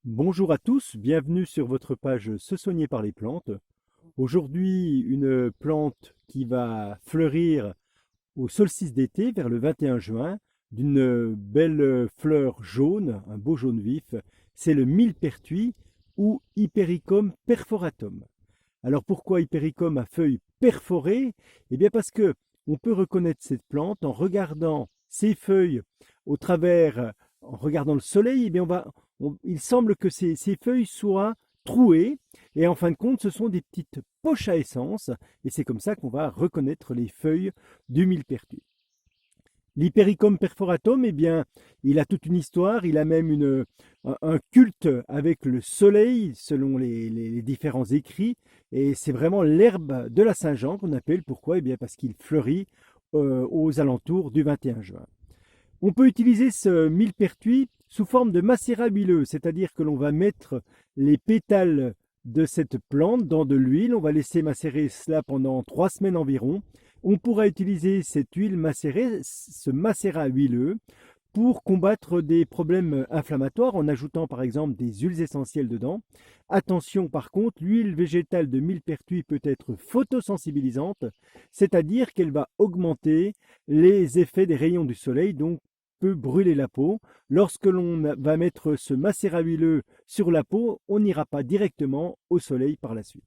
Bonjour à tous, bienvenue sur votre page Se soigner par les plantes. Aujourd'hui, une plante qui va fleurir au solstice d'été vers le 21 juin, d'une belle fleur jaune, un beau jaune vif, c'est le millepertuis ou Hypericum perforatum. Alors pourquoi Hypericum à feuilles perforées? Eh bien parce que on peut reconnaître cette plante en regardant ses feuilles au travers, en regardant le soleil, eh bien il semble que ces feuilles soient trouées et en fin de compte ce sont des petites poches à essence et c'est comme ça qu'on va reconnaître les feuilles du millepertuis. L'Hypericum perforatum, eh bien, il a toute une histoire, il a même un culte avec le soleil selon les différents écrits, et c'est vraiment l'herbe de la Saint-Jean qu'on appelle. Pourquoi? Eh bien, parce qu'il fleurit aux alentours du 21 juin. On peut utiliser ce millepertuis sous forme de macérat huileux, c'est-à-dire que l'on va mettre les pétales de cette plante dans de l'huile, on va laisser macérer cela pendant 3 semaines environ. On pourra utiliser cette huile macérée, ce macérat huileux, pour combattre des problèmes inflammatoires en ajoutant par exemple des huiles essentielles dedans. Attention par contre, l'huile végétale de millepertuis peut être photosensibilisante, c'est-à-dire qu'elle va augmenter les effets des rayons du soleil, donc peut brûler la peau. Lorsque l'on va mettre ce macérat huileux sur la peau, on n'ira pas directement au soleil par la suite.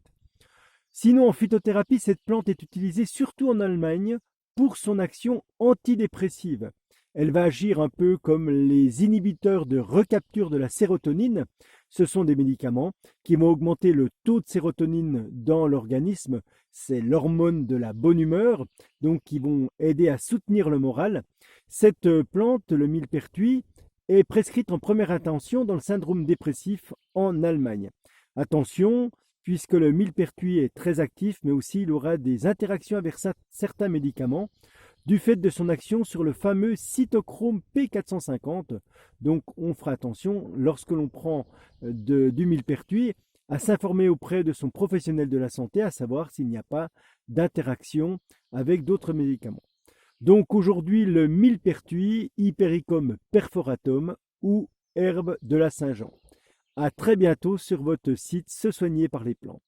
Sinon, en phytothérapie, cette plante est utilisée surtout en Allemagne pour son action antidépressive. Elle va agir un peu comme les inhibiteurs de recapture de la sérotonine. Ce sont des médicaments qui vont augmenter le taux de sérotonine dans l'organisme. C'est l'hormone de la bonne humeur, donc qui vont aider à soutenir le moral. Cette plante, le millepertuis, est prescrite en première intention dans le syndrome dépressif en Allemagne. Attention, puisque le millepertuis est très actif, mais aussi il aura des interactions avec certains médicaments du fait de son action sur le fameux cytochrome P450. Donc on fera attention lorsque l'on prend du millepertuis à s'informer auprès de son professionnel de la santé, à savoir s'il n'y a pas d'interaction avec d'autres médicaments. Donc aujourd'hui, le millepertuis, Hypericum perforatum ou herbe de la Saint-Jean. À très bientôt sur votre site Se soigner par les plantes.